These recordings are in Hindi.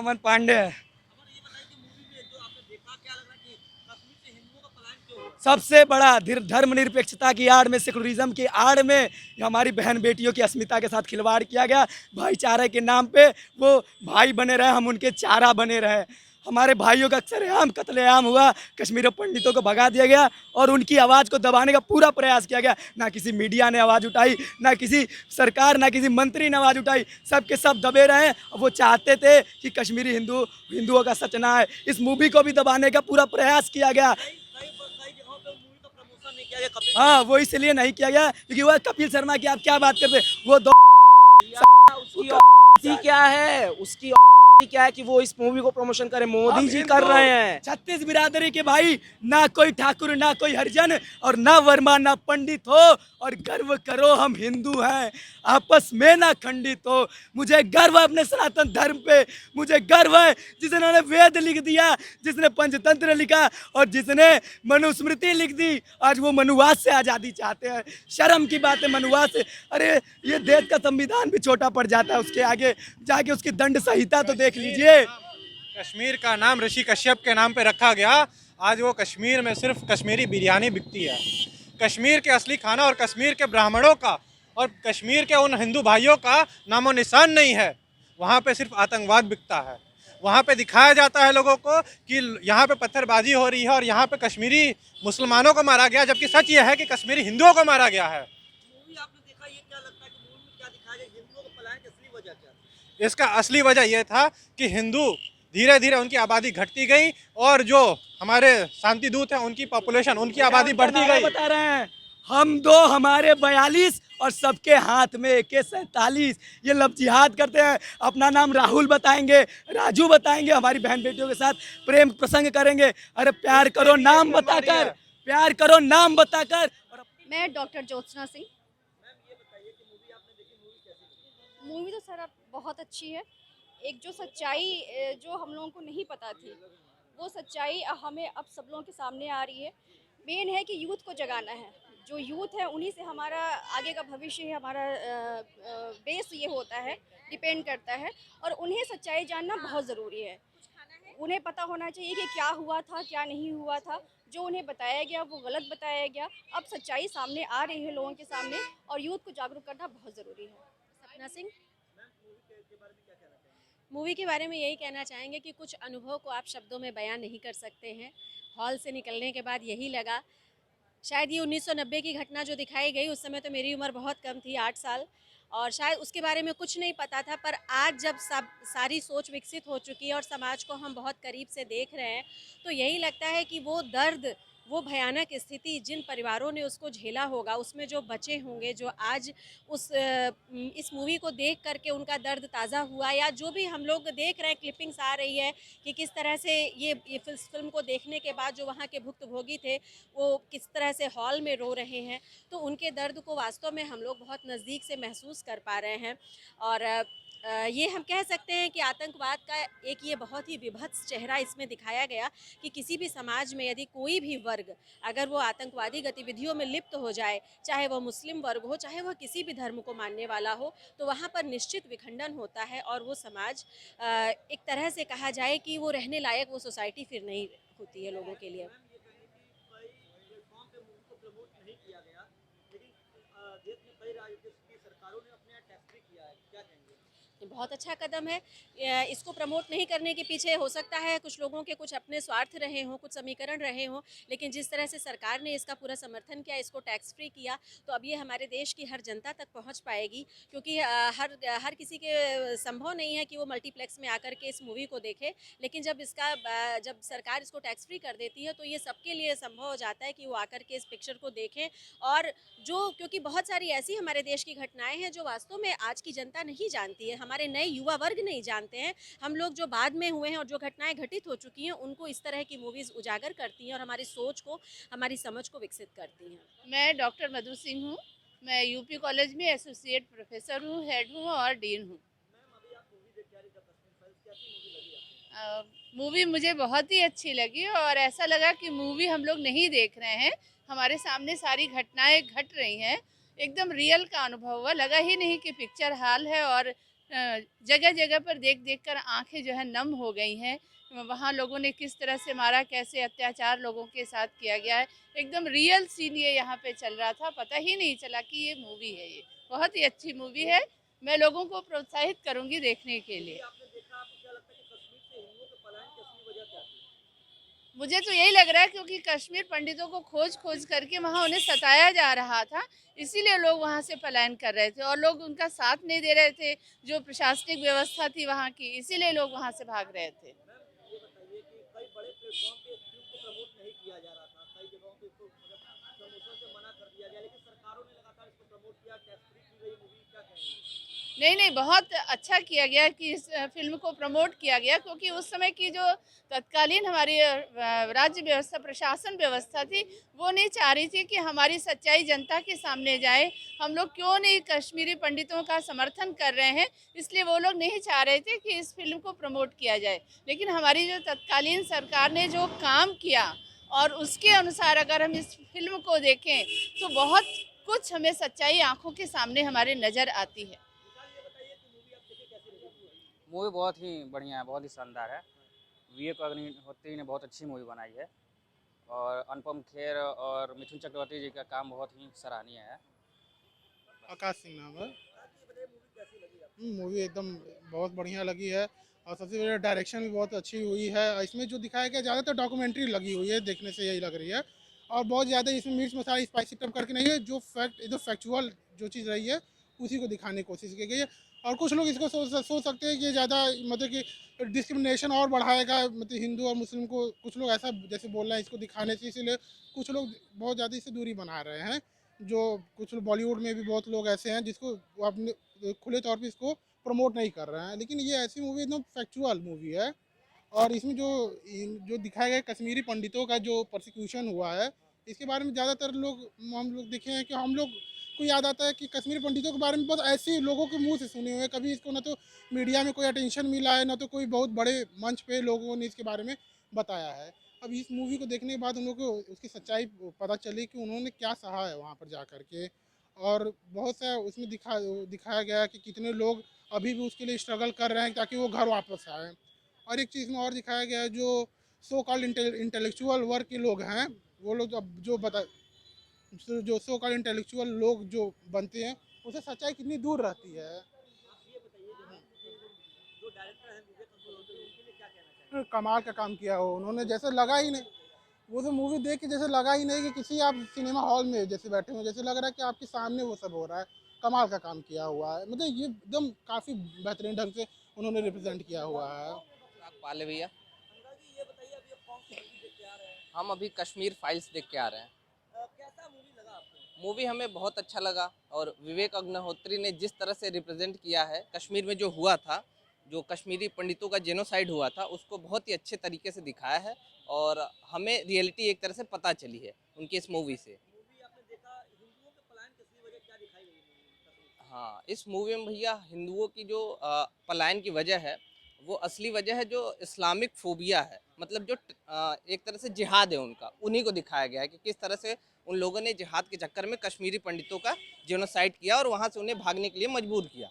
अमन पांडे है। सबसे बड़ा धर्मनिरपेक्षता की आड़ में, सेकुलरिज्म की आड़ में हमारी बहन बेटियों की अस्मिता के साथ खिलवाड़ किया गया। भाईचारे के नाम पे वो भाई बने रहे, हम उनके चारा बने रहे। हमारे भाइयों का सरेआम कत्लेआम हुआ, कश्मीरी पंडितों को भगा दिया गया और उनकी आवाज़ को दबाने का पूरा प्रयास किया गया। ना किसी मीडिया ने आवाज़ उठाई, ना किसी सरकार, ना किसी मंत्री ने आवाज़ उठाई, सब के सब दबे रहे। वो चाहते थे कि कश्मीरी हिंदुओं का सच ना है। इस मूवी को भी दबाने का पूरा प्रयास किया गया। हाँ, वो इसलिए नहीं किया गया क्योंकि वो कपिल शर्मा की आप क्या बात करते हैं, वो दो उसकी क्या है, उसकी क्या है कि वो इस मूवी को प्रमोशन करे? मोदी जी कर रहे हैं। 36 बिरादरी के भाई, ना कोई ठाकुर, ना कोई हरिजन और ना वर्मा, ना पंडित हो, और गर्व करो हम हिंदू हैं, आपस में ना खंडित हो। मुझे गर्व है अपने सनातन धर्म पे, मुझे गर्व है जिन्होंने वेद लिख दिया, जिसने पंचतंत्र लिखा और जिसने मनुस्मृति लिख दी। आज वो मनुवाद से आज़ादी चाहते हैं। शर्म की बात है मनुवाद से। अरे ये देश का संविधान भी छोटा पड़ जाता है उसके आगे, जाके उसकी दंड संहिता तो देख लीजिए। कश्मीर का नाम ऋषि कश्यप के नाम पे रखा गया। आज वो कश्मीर में सिर्फ कश्मीरी बिरयानी बिकती है। कश्मीर के असली खाना और कश्मीर के ब्राह्मणों का और कश्मीर के उन हिंदू भाइयों का नामो निशान नहीं है। वहाँ पे सिर्फ आतंकवाद बिकता है। वहाँ पे दिखाया जाता है लोगों को कि यहाँ पे पत्थरबाजी हो रही है और यहाँ पे कश्मीरी मुसलमानों को मारा गया, जबकि सच ये है कि कश्मीरी हिंदुओं को मारा गया है। इसका असली वजह यह था कि हिंदू धीरे धीरे उनकी आबादी घटती गई और जो हमारे शांति दूत हैं उनकी पॉपुलेशन, उनकी आबादी बढ़ती गई। बता रहे हैं हम दो, हमारे 42 और सबके हाथ में AK-47। ये लफ्ज़ जिहाद करते हैं। अपना नाम राहुल बताएंगे, राजू बताएंगे, हमारी बहन बेटियों के साथ प्रेम प्रसंग करेंगे। अरे प्यार करो नाम बताकर, प्यार करो नाम बताकर। मैं डॉक्टर ज्योत्सना सिंह। मूवी तो सर अब बहुत अच्छी है। एक जो सच्चाई जो हम लोगों को नहीं पता थी, वो सच्चाई हमें अब सब लोगों के सामने आ रही है। मेन है कि यूथ को जगाना है। जो यूथ है उन्हीं से हमारा आगे का भविष्य है, हमारा बेस ये होता है, डिपेंड करता है, और उन्हें सच्चाई जानना बहुत ज़रूरी है। उन्हें पता होना चाहिए कि क्या हुआ था, क्या नहीं हुआ था। जो उन्हें बताया गया वो गलत बताया गया। अब सच्चाई सामने आ रही है लोगों के सामने, और यूथ को जागरूक करना बहुत ज़रूरी है। सपना सिंह। मूवी के बारे में यही कहना चाहेंगे कि कुछ अनुभव को आप शब्दों में बयान नहीं कर सकते हैं। हॉल से निकलने के बाद यही लगा, शायद ये 1990 की घटना जो दिखाई गई, उस समय तो मेरी उम्र बहुत कम थी, 8 साल, और शायद उसके बारे में कुछ नहीं पता था। पर आज जब सब सारी सोच विकसित हो चुकी है और समाज को हम बहुत करीब से देख रहे हैं, तो यही लगता है कि वो दर्द, वो भयानक स्थिति जिन परिवारों ने उसको झेला होगा, उसमें जो बचे होंगे, जो आज इस मूवी को देख करके उनका दर्द ताज़ा हुआ, या जो भी हम लोग देख रहे हैं, क्लिपिंग्स आ रही है कि किस तरह से ये फिल्म को देखने के बाद जो वहाँ के भुक्तभोगी थे वो किस तरह से हॉल में रो रहे हैं, तो उनके दर्द को वास्तव में हम लोग बहुत नज़दीक से महसूस कर पा रहे हैं। और ये हम कह सकते हैं कि आतंकवाद का एक ये बहुत ही विभत्स चेहरा इसमें दिखाया गया कि किसी भी समाज में यदि कोई भी वर्ग अगर वो आतंकवादी गतिविधियों में लिप्त हो जाए, चाहे वह मुस्लिम वर्ग हो, चाहे वह किसी भी धर्म को मानने वाला हो, तो वहाँ पर निश्चित विखंडन होता है और वो समाज एक तरह से कहा जाए कि वो रहने लायक वो सोसाइटी फिर नहीं होती है लोगों के लिए। बहुत अच्छा कदम है। इसको प्रमोट नहीं करने के पीछे हो सकता है कुछ लोगों के कुछ अपने स्वार्थ रहे हों, कुछ समीकरण रहे हों, लेकिन जिस तरह से सरकार ने इसका पूरा समर्थन किया, इसको टैक्स फ्री किया, तो अब ये हमारे देश की हर जनता तक पहुंच पाएगी। क्योंकि हर किसी के संभव नहीं है कि वो मल्टीप्लेक्स में आकर के इस मूवी को देखे, लेकिन जब सरकार इसको टैक्स फ्री कर देती है तो ये सबके लिए संभव हो जाता है कि वो आकर के इस पिक्चर को देखें। और क्योंकि बहुत सारी ऐसी हमारे देश की घटनाएं हैं जो वास्तव में आज की जनता नहीं जानती है, हमारे नए युवा वर्ग नहीं जानते हैं। हम लोग जो बाद में हुए हैं और जो घटनाएं घटित हो चुकी हैं, उनको इस तरह की मूवीज़ उजागर करती हैं और हमारी सोच को, हमारी समझ को विकसित करती हैं। मैं डॉक्टर मधु सिंह हूँ। मैं यूपी कॉलेज में एसोसिएट प्रोफेसर हूँ, हेड हूँ और डीन हूँ। मूवी मुझे बहुत ही अच्छी लगी और ऐसा लगा कि मूवी हम लोग नहीं देख रहे हैं, हमारे सामने सारी घटनाएं घट रही हैं। एकदम रियल का अनुभव हुआ, लगा ही नहीं कि पिक्चर हॉल है और जगह जगह पर देख देख कर आँखें जो है नम हो गई हैं। वहाँ लोगों ने किस तरह से मारा, कैसे अत्याचार लोगों के साथ किया गया है, एकदम रियल सीन ये यहाँ पे चल रहा था। पता ही नहीं चला कि ये मूवी है। ये बहुत ही अच्छी मूवी है। मैं लोगों को प्रोत्साहित करूँगी देखने के लिए। मुझे तो यही लग रहा है क्योंकि कश्मीर पंडितों को खोज खोज करके वहाँ उन्हें सताया जा रहा था, इसीलिए लोग वहाँ से पलायन कर रहे थे और लोग उनका साथ नहीं दे रहे थे। जो प्रशासनिक व्यवस्था थी वहाँ की, इसीलिए लोग वहाँ से भाग रहे थे। नहीं नहीं, बहुत अच्छा किया गया कि इस फिल्म को प्रमोट किया गया, क्योंकि उस समय की जो तत्कालीन हमारी राज्य व्यवस्था, प्रशासन व्यवस्था थी, वो नहीं चाह रही थी कि हमारी सच्चाई जनता के सामने जाए। हम लोग क्यों नहीं कश्मीरी पंडितों का समर्थन कर रहे हैं, इसलिए वो लोग नहीं चाह रहे थे कि इस फिल्म को प्रमोट किया जाए। लेकिन हमारी जो तत्कालीन सरकार ने जो काम किया और उसके अनुसार अगर हम इस फिल्म को देखें तो बहुत कुछ हमें सच्चाई आंखों के सामने हमारे नज़र आती है। मूवी बहुत ही बढ़िया है, बहुत ही शानदार है। विवेक अग्निहोत्री ने बहुत अच्छी मूवी बनाई है और अनुपम खेर और मिथुन चक्रवर्ती जी का काम बहुत ही सराहनीय है। आकाश सिंह नाम है। मूवी एकदम बहुत बढ़िया लगी है और सबसे बड़ा डायरेक्शन भी बहुत अच्छी हुई है। इसमें जो दिखाया गया ज़्यादातर डॉक्यूमेंट्री लगी हुई है, देखने से यही लग रही है। और बहुत ज़्यादा इसमें मिर्च मसाला स्पाइसी टप करके नहीं है, जो फैक्चुअल जो चीज़ रही है उसी को दिखाने की कोशिश की गई है। और कुछ लोग इसको सोच सकते हैं कि ज़्यादा मतलब कि डिस्क्रिमिनेशन और बढ़ाएगा, मतलब हिंदू और मुस्लिम को, कुछ लोग ऐसा जैसे बोल रहे हैं इसको दिखाने से, इसीलिए कुछ लोग बहुत ज़्यादा इससे दूरी बना रहे हैं। जो कुछ बॉलीवुड में भी बहुत लोग ऐसे हैं जिसको वो अपने खुले तौर पे इसको प्रमोट नहीं कर रहे हैं, लेकिन ये ऐसी मूवी एकदम फैक्चुअल मूवी है। और इसमें जो दिखाया गया कश्मीरी पंडितों का जो प्रोसिक्यूशन हुआ है, इसके बारे में ज़्यादातर लोग हम लोग देखे हैं कि हम लोग को याद आता है कि कश्मीरी पंडितों के बारे में बहुत ऐसे लोगों के मुंह से सुने हुए हैं। कभी इसको ना तो मीडिया में कोई अटेंशन मिला है, ना तो कोई बहुत बड़े मंच पे लोगों ने इसके बारे में बताया है। अब इस मूवी को देखने के बाद उन लोगों को उसकी सच्चाई पता चली कि उन्होंने क्या सहा है वहाँ पर जा कर के। और बहुत सा उसमें दिखाया गया कि कितने लोग अभी भी उसके लिए स्ट्रगल कर रहे हैं ताकि वो घर वापस आए। और एक चीज़ में और दिखाया गया है, जो सो कॉल्ड इंटेलेक्चुअल वर्ग के लोग हैं, वो लोग अब जो सो कॉल्ड इंटेलेक्चुअल लोग जो बनते हैं, उससे सच्चाई कितनी दूर रहती है। कमाल का काम किया हो उन्होंने, जैसे लगा ही नहीं, वो तो मूवी देख के जैसे लगा ही नहीं कि किसी आप सिनेमा हॉल में जैसे बैठे हो, जैसे लग रहा है कि आपके सामने वो सब हो रहा है। कमाल का काम किया हुआ है, मतलब ये एकदम काफ़ी बेहतरीन ढंग से उन्होंने रिप्रेजेंट किया हुआ है। पाले भैया, हम अभी कश्मीर फाइल्स देख के आ रहे हैं। मूवी हमें बहुत अच्छा लगा और विवेक अग्निहोत्री ने जिस तरह से रिप्रेजेंट किया है कश्मीर में जो हुआ था, जो कश्मीरी पंडितों का जेनोसाइड हुआ था, उसको बहुत ही अच्छे तरीके से दिखाया है और हमें रियलिटी एक तरह से पता चली है उनकी इस मूवी से। हाँ, इस मूवी में भैया हिंदुओं की जो पलायन की वजह है, वो असली वजह है जो इस्लामिक फोबिया है, मतलब जो एक तरह से जिहाद है उनका, उन्हीं को दिखाया गया है कि किस तरह से उन लोगों ने जिहाद के चक्कर में कश्मीरी पंडितों का जेनोसाइड किया और वहाँ से उन्हें भागने के लिए मजबूर किया।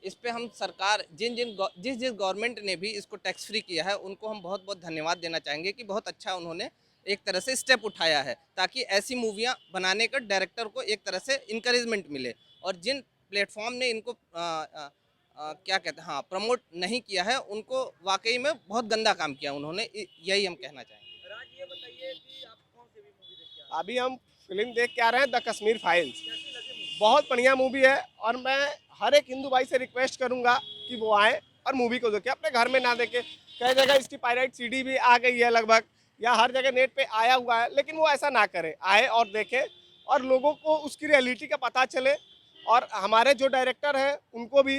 इस पे हम सरकार जिस गवर्नमेंट ने भी इसको टैक्स फ्री किया है, उनको हम बहुत बहुत धन्यवाद देना चाहेंगे कि बहुत अच्छा उन्होंने एक तरह से स्टेप उठाया है, ताकि ऐसी मूवियाँ बनाने का डायरेक्टर को एक तरह से इंकरेजमेंट मिले। और जिन प्लेटफॉर्म ने इनको क्या कहते हैं, हाँ, प्रमोट नहीं किया है, उनको वाकई में बहुत गंदा काम किया उन्होंने, यही हम कहना चाहेंगे। राज, ये बताइए कि आप कौन सी भी मूवी देख के आ रहे हैं? अभी हम फिल्म देख के आ रहे हैं द कश्मीर फाइल्स। बहुत बढ़िया मूवी है और मैं हर एक हिंदू भाई से रिक्वेस्ट करूंगा कि वो आए और मूवी को देखें, अपने घर में ना देखें। कई जगह इसकी पायरेट सीडी भी आ गई है लगभग, या हर जगह नेट पे आया हुआ है, लेकिन वो ऐसा ना करें, आए और देखें और लोगों को उसकी रियलिटी का पता चले। और हमारे जो डायरेक्टर हैं उनको भी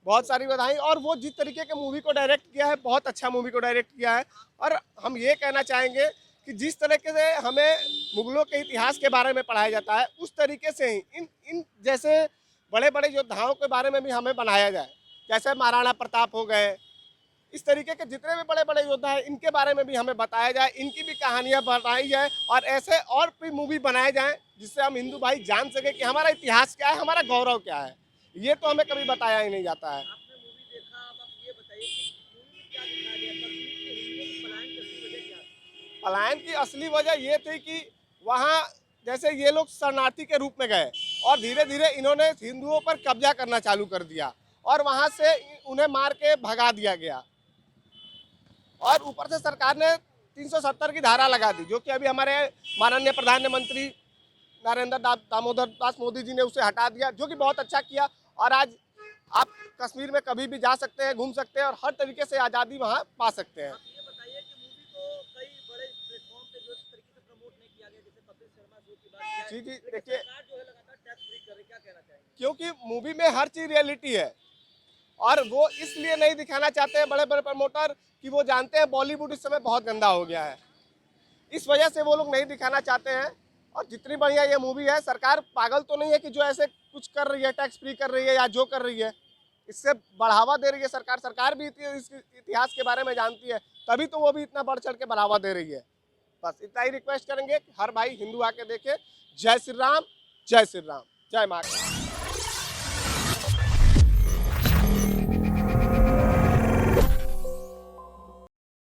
बहुत सारी बधाई, और वो जिस तरीके के मूवी को डायरेक्ट किया है, बहुत अच्छा मूवी को डायरेक्ट किया है। और हम ये कहना चाहेंगे कि जिस तरीके से हमें मुगलों के इतिहास के बारे में पढ़ाया जाता है, उस तरीके से ही इन जैसे बड़े बड़े योद्धाओं के बारे में भी हमें बनाया जाए, जैसे महाराणा प्रताप हो गए, इस तरीके के जितने भी बड़े बड़े योद्धा हैं इनके बारे में भी हमें बताया जाए, इनकी भी कहानियाँ बताई जाए और ऐसे और भी मूवी बनाए जाएँ जिससे हम हिंदू भाई जान सके कि हमारा इतिहास क्या है, हमारा गौरव क्या है। ये तो हमें कभी बताया ही नहीं जाता है। पलायन की असली वजह ये थी कि वहाँ जैसे ये लोग शरणार्थी के रूप में गए और धीरे धीरे इन्होंने हिंदुओं पर कब्जा करना चालू कर दिया और वहाँ से उन्हें मार के भगा दिया गया और ऊपर से सरकार ने 370 की धारा लगा दी, जो कि अभी हमारे माननीय प्रधानमंत्री नरेंद्र दामोदर दास मोदी जी ने उसे हटा दिया, जो कि बहुत अच्छा किया। और आज आप कश्मीर में कभी भी जा सकते हैं, घूम सकते हैं और हर तरीके से आज़ादी वहाँ पा सकते हैं। जी जी, देखिए क्योंकि मूवी में हर चीज़ रियलिटी है और वो इसलिए नहीं दिखाना चाहते हैं बड़े बड़े प्रमोटर कि वो जानते हैं बॉलीवुड इस समय बहुत गंदा हो गया है, इस वजह से वो लोग नहीं दिखाना चाहते हैं। और जितनी बढ़िया ये मूवी है, सरकार पागल तो नहीं है कि जो ऐसे कुछ कर रही है, टैक्स फ्री कर रही है या जो कर रही है, इससे बढ़ावा दे रही है सरकार। सरकार भी इस इतिहास के बारे में जानती है, तभी तो वो भी इतना बढ़ चढ़ के बढ़ावा दे रही है। बस इतना ही रिक्वेस्ट करेंगे कि हर भाई हिंदू आके देखे। जय श्री राम, जय श्री राम, जय माता।